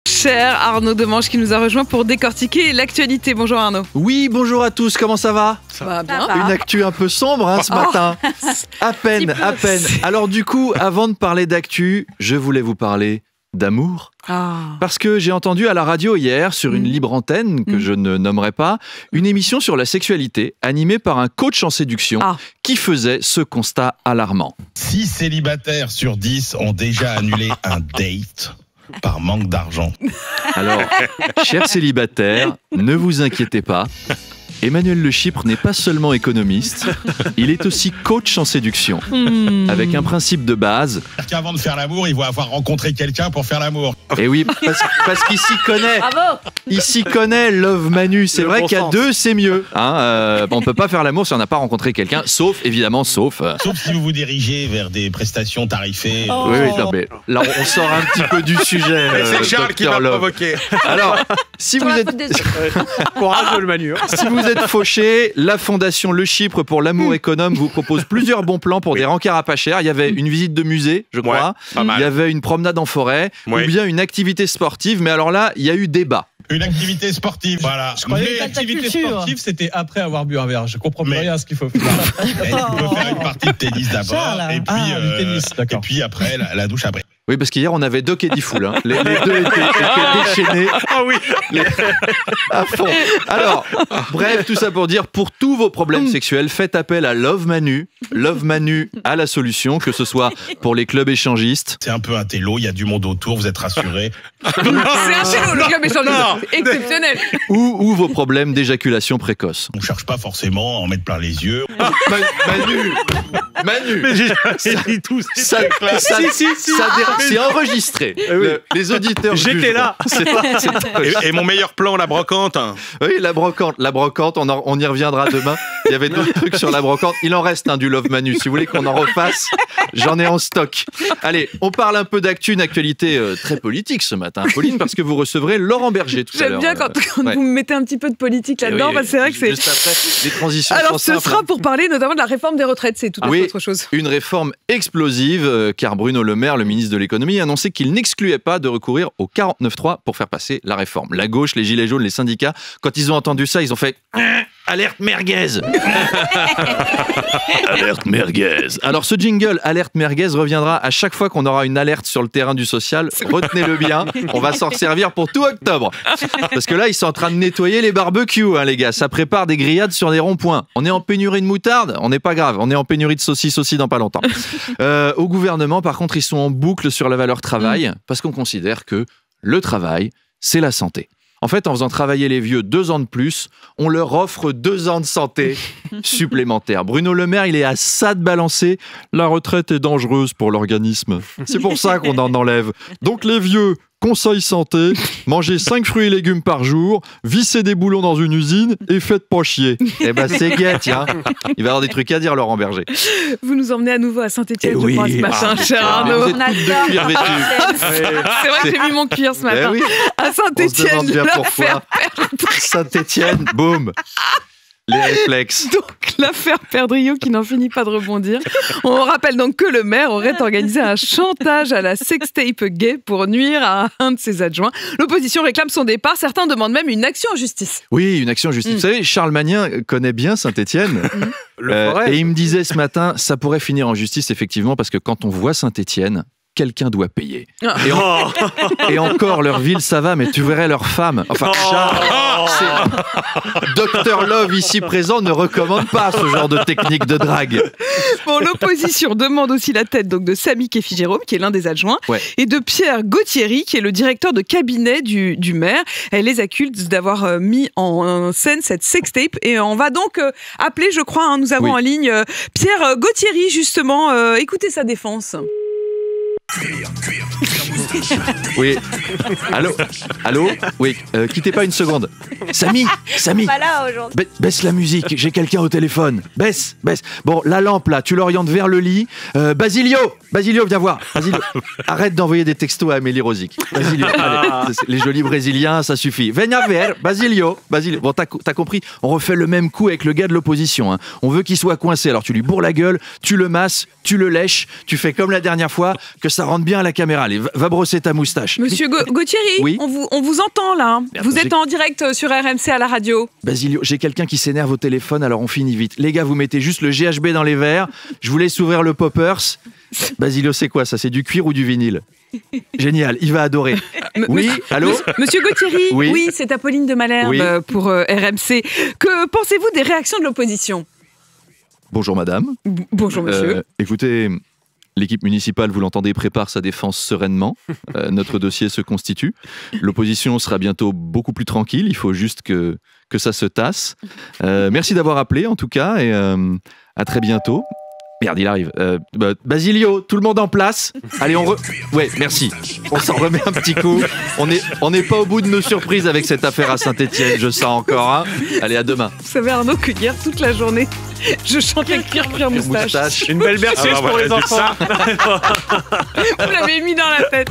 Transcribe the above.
Cher Arnaud Demange qui nous a rejoint pour décortiquer l'actualité. Bonjour Arnaud. Oui, bonjour à tous, comment ça va? Ça va bien. Une actu un peu sombre ce matin. À peine. Alors du coup, avant de parler d'actu, je voulais vous parler d'amour. Parce que j'ai entendu à la radio hier, sur une libre antenne que je ne nommerai pas, une émission sur la sexualité animée par un coach en séduction qui faisait ce constat alarmant. 6 célibataires sur 10 ont déjà annulé un date par manque d'argent. Alors, chers célibataires, ne vous inquiétez pas. Emmanuel Le Chypre n'est pas seulement économiste, il est aussi coach en séduction, avec un principe de base. Qu'avant de faire l'amour, il va avoir rencontré quelqu'un pour faire l'amour. Et oui, parce qu'il s'y connaît. Bravo. Il s'y connaît, Love Manu. C'est vrai qu'à deux, c'est mieux. On ne peut pas faire l'amour si on n'a pas rencontré quelqu'un, sauf si vous vous dirigez vers des prestations tarifées. Oui, non, mais là, on sort un petit peu du sujet. C'est Charles qui m'a provoqué. Alors, si vous êtes... Courage, le Manu. Si vous êtes fauché, la Fondation Le Chypre pour l'amour économe vous propose plusieurs bons plans pour des rencarts à pas cher. Il y avait une visite de musée, je crois. Pas mal. Il y avait une promenade en forêt, ou bien une activité sportive. Mais alors là, il y a eu débat. Une activité sportive, voilà. Je croyais que l'activité sportive, c'était après avoir bu un verre. Je comprends plus rien à ce qu'il faut faire. Tu peux faire une partie de tennis d'abord, et puis, du tennis, d'accord. Et puis après, la douche après. Oui, parce qu'hier, on avait Doc et Diffoul. Les deux étaient déchaînés. Ah oui. À fond. Alors, bref, tout ça pour dire, pour tous vos problèmes sexuels, faites appel à Love Manu. Love Manu a la solution, que ce soit pour les clubs échangistes. C'est un peu un télo, il y a du monde autour, vous êtes rassurés. C'est un télo, le club échangiste. Exceptionnel. Ou vos problèmes d'éjaculation précoce. On cherche pas forcément à en mettre plein les yeux. Manu. Mais j'ai dit tout. C'est enregistré. Les auditeurs. J'étais là. Et mon meilleur plan, la brocante. Oui, la brocante, on y reviendra demain. Il y avait d'autres trucs sur la brocante. Il en reste du Love Manu. Si vous voulez qu'on en refasse, j'en ai en stock. Allez, on parle un peu d'actu, une actualité très politique ce matin, Pauline, parce que vous recevrez Laurent Berger tout à l'heure. J'aime bien quand vous me mettez un petit peu de politique là-dedans, parce que c'est vrai que c'est... Juste après, les transitions. Alors, ce sera pour parler notamment de la réforme des retraites, c'est tout à fait autre chose. Une réforme explosive, car Bruno Le Maire, le ministre de l'économie, a annoncé qu'il n'excluait pas de recourir au 49.3 pour faire passer la réforme. La gauche, les gilets jaunes, les syndicats, quand ils ont entendu ça, ils ont fait alerte merguez. Alerte merguez. Alors ce jingle alerte merguez reviendra à chaque fois qu'on aura une alerte sur le terrain du social. Retenez-le bien, on va s'en servir pour tout octobre. Parce que là, ils sont en train de nettoyer les barbecues, les gars. Ça prépare des grillades sur des ronds-points. On est en pénurie de moutarde, on n'est pas grave. On est en pénurie de saucisses aussi dans pas longtemps. Au gouvernement, par contre, ils sont en boucle sur la valeur travail parce qu'on considère que le travail, c'est la santé. En fait, en faisant travailler les vieux 2 ans de plus, on leur offre 2 ans de santé supplémentaires. Bruno Le Maire, il est à ça de balancer. La retraite est dangereuse pour l'organisme. C'est pour ça qu'on en enlève. Donc les vieux, conseil santé, mangez 5 fruits et légumes par jour, vissez des boulons dans une usine et faites pas chier. Eh ben c'est gai, tiens. Il va y avoir des trucs à dire, Laurent Berger. Vous nous emmenez à nouveau à Saint-Étienne, je crois, ce matin, cher Arnaud. Vous êtes toutes de cuir vêtues. C'est vrai que j'ai mis mon cuir ce matin. À Saint-Étienne, l'affaire Saint-Étienne, boum. Les réflexes. Donc, l'affaire Perdriau qui n'en finit pas de rebondir. On rappelle donc que le maire aurait organisé un chantage à la sextape gay pour nuire à un de ses adjoints. L'opposition réclame son départ. Certains demandent même une action en justice. Oui, une action en justice. Vous savez, Charles Magnien connaît bien Saint-Étienne. Et il me disait ce matin, ça pourrait finir en justice, effectivement, parce que quand on voit Saint-Étienne, quelqu'un doit payer. Et encore, leur ville, ça va, mais tu verrais leurs femmes. Enfin, Dr Love, ici présent, ne recommande pas ce genre de technique de drague. Bon, l'opposition demande aussi la tête donc, de Samy Kéfi-Jérôme, qui est l'un des adjoints, et de Pierre Gauthieri, qui est le directeur de cabinet du maire. Elle les accuse d'avoir mis en scène cette sextape. Et on va donc appeler, je crois, nous avons en ligne Pierre Gauthieri, justement. Écoutez sa défense. Oui. Allô. Oui. Quittez pas une seconde. Samy. Pas là aujourd'hui. Baisse la musique. J'ai quelqu'un au téléphone. Baisse. Bon, la lampe là, tu l'orientes vers le lit. Basilio, viens voir. Basilio, arrête d'envoyer des textos à Amélie Rosic. Basilio, allez. Les jolis Brésiliens, ça suffit. Venha ver, Basilio. Bon, t'as compris. On refait le même coup avec le gars de l'opposition. On veut qu'il soit coincé. Alors tu lui bourres la gueule, tu le masses, tu le lèches, tu fais comme la dernière fois, que ça ça rentre bien à la caméra. Allez, va brosser ta moustache. Monsieur Gauthieri, oui, on vous entend là. Merde, vous êtes en direct sur RMC à la radio. Basilio, j'ai quelqu'un qui s'énerve au téléphone, alors on finit vite. Les gars, vous mettez juste le GHB dans les verres. Je vous laisse ouvrir le poppers. Basilio, c'est quoi ça? C'est du cuir ou du vinyle? Génial, il va adorer. Oui, allô? Monsieur Gauthieri, oui, c'est Apolline de Malherbe pour RMC. Que pensez-vous des réactions de l'opposition? Bonjour madame. Bonjour monsieur. Écoutez, l'équipe municipale, vous l'entendez, prépare sa défense sereinement. Notre dossier se constitue. L'opposition sera bientôt beaucoup plus tranquille. Il faut juste que ça se tasse. Merci d'avoir appelé en tout cas et à très bientôt. Merde, il arrive. Basilio, tout le monde en place. Allez, ouais, merci. On s'en remet un petit coup. On n'est pas au bout de nos surprises avec cette affaire à Saint-Etienne, je sens encore. Hein. Allez, à demain. Vous savez, Arnaud, que hier, toute la journée, je chantais cuir moustache. Une belle berceuse pour les enfants. Vous l'avez mis dans la tête.